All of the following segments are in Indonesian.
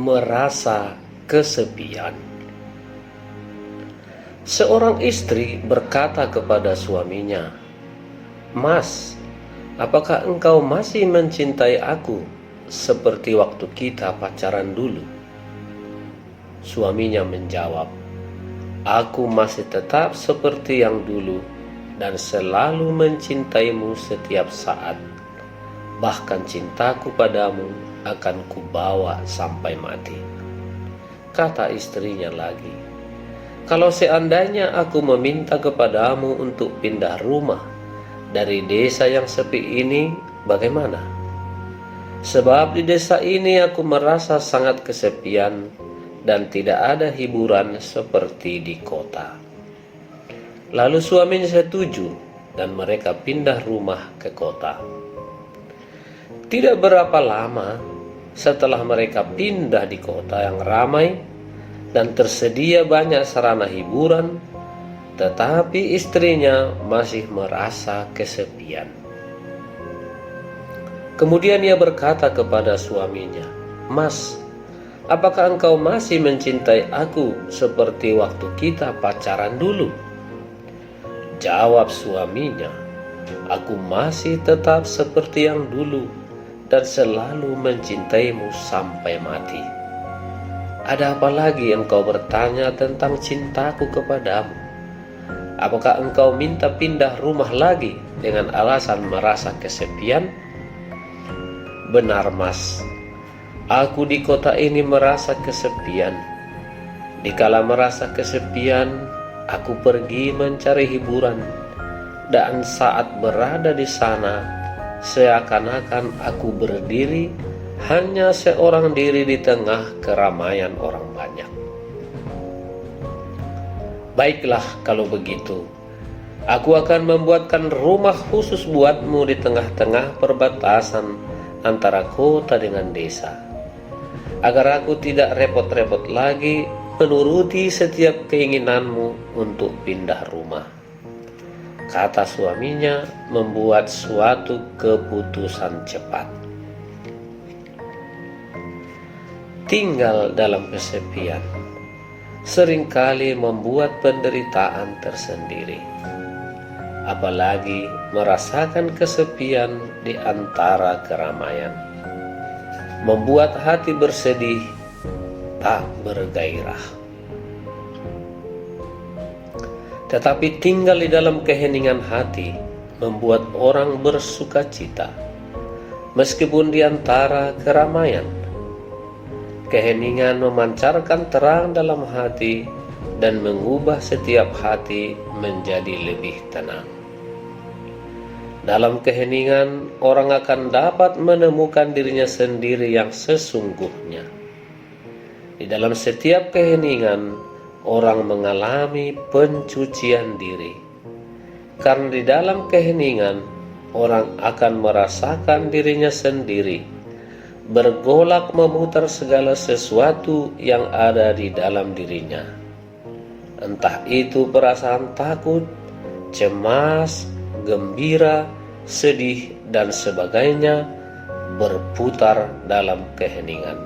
merasa kesepian. Seorang istri berkata kepada suaminya, "Mas, apakah engkau masih mencintai aku seperti waktu kita pacaran dulu?" Suaminya menjawab, "Aku masih tetap seperti yang dulu dan selalu mencintaimu setiap saat. Bahkan cintaku padamu akan kubawa sampai mati." Kata istrinya lagi, "Kalau seandainya aku meminta kepadamu untuk pindah rumah dari desa yang sepi ini, bagaimana? Sebab di desa ini aku merasa sangat kesepian dan tidak ada hiburan seperti di kota." Lalu suaminya setuju dan mereka pindah rumah ke kota. Tidak berapa lama setelah mereka pindah di kota yang ramai dan tersedia banyak sarana hiburan, tetapi istrinya masih merasa kesepian. Kemudian ia berkata kepada suaminya, "Mas, apakah engkau masih mencintai aku seperti waktu kita pacaran dulu?" Jawab suaminya, "Aku masih tetap seperti yang dulu dan selalu mencintaimu sampai mati. Ada apa lagi engkau bertanya tentang cintaku kepadamu? Apakah engkau minta pindah rumah lagi dengan alasan merasa kesepian?" "Benar, Mas, aku di kota ini merasa kesepian. Dikala merasa kesepian, aku pergi mencari hiburan, dan saat berada di sana, seakan-akan aku berdiri hanya seorang diri di tengah keramaian orang banyak." "Baiklah kalau begitu, aku akan membuatkan rumah khusus buatmu di tengah-tengah perbatasan antara kota dengan desa, agar aku tidak repot-repot lagi menuruti setiap keinginanmu untuk pindah rumah." Kata suaminya membuat suatu keputusan cepat. Tinggal dalam kesepian seringkali membuat penderitaan tersendiri, apalagi merasakan kesepian di antara keramaian. Membuat hati bersedih, tak bergairah. Tetapi tinggal di dalam keheningan hati membuat orang bersuka cita, meskipun di antara keramaian. Keheningan memancarkan terang dalam hati dan mengubah setiap hati menjadi lebih tenang. Dalam keheningan, orang akan dapat menemukan dirinya sendiri yang sesungguhnya. Di dalam setiap keheningan, orang mengalami pencucian diri. Karena di dalam keheningan, orang akan merasakan dirinya sendiri, bergolak memutar segala sesuatu yang ada di dalam dirinya. Entah itu perasaan takut, cemas, gembira, sedih, dan sebagainya berputar dalam keheningan.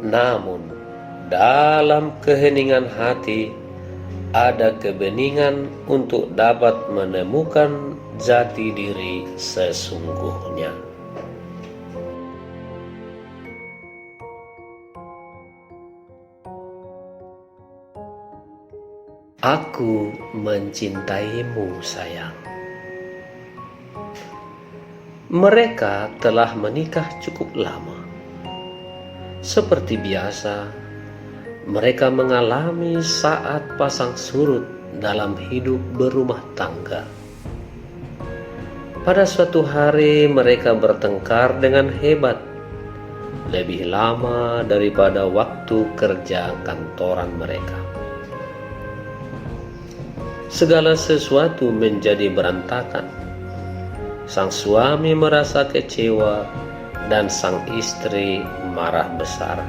Namun, dalam keheningan hati ada kebeningan untuk dapat menemukan jati diri sesungguhnya. Aku mencintaimu, sayang. Mereka telah menikah cukup lama. Seperti biasa, mereka mengalami saat pasang surut dalam hidup berumah tangga. Pada suatu hari mereka bertengkar dengan hebat, lebih lama daripada waktu kerja kantoran mereka. Segala sesuatu menjadi berantakan. Sang suami merasa kecewa dan sang istri marah besar.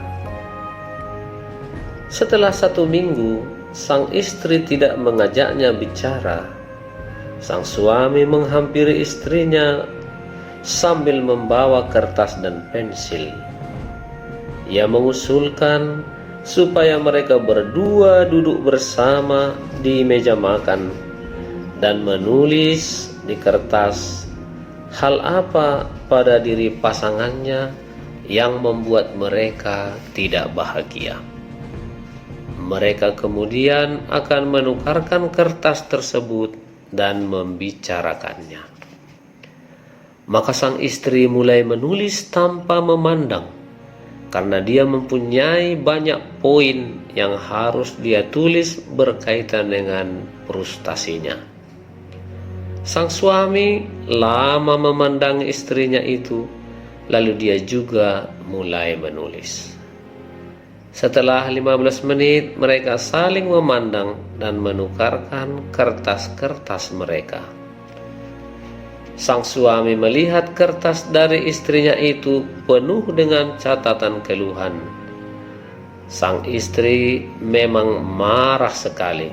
Setelah 1 minggu, sang istri tidak mengajaknya bicara. Sang suami menghampiri istrinya sambil membawa kertas dan pensil. Ia mengusulkan supaya mereka berdua duduk bersama di meja makan dan menulis di kertas hal apa pada diri pasangannya yang membuat mereka tidak bahagia. Mereka kemudian akan menukarkan kertas tersebut dan membicarakannya. Maka sang istri mulai menulis tanpa memandang, karena dia mempunyai banyak poin yang harus dia tulis berkaitan dengan frustasinya. Sang suami lama memandang istrinya itu, lalu dia juga mulai menulis. Setelah 15 menit mereka saling memandang dan menukarkan kertas-kertas mereka. Sang suami melihat kertas dari istrinya itu penuh dengan catatan keluhan. Sang istri memang marah sekali.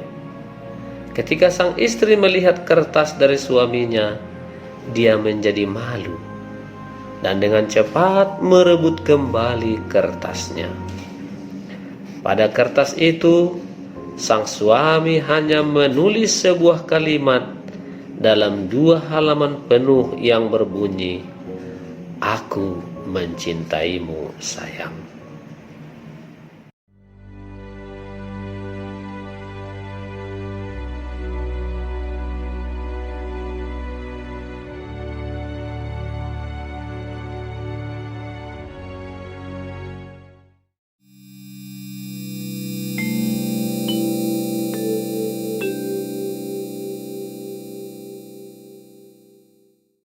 Ketika sang istri melihat kertas dari suaminya, dia menjadi malu dan dengan cepat merebut kembali kertasnya. Pada kertas itu, sang suami hanya menulis sebuah kalimat dalam 2 halaman penuh yang berbunyi, "Aku mencintaimu, sayang."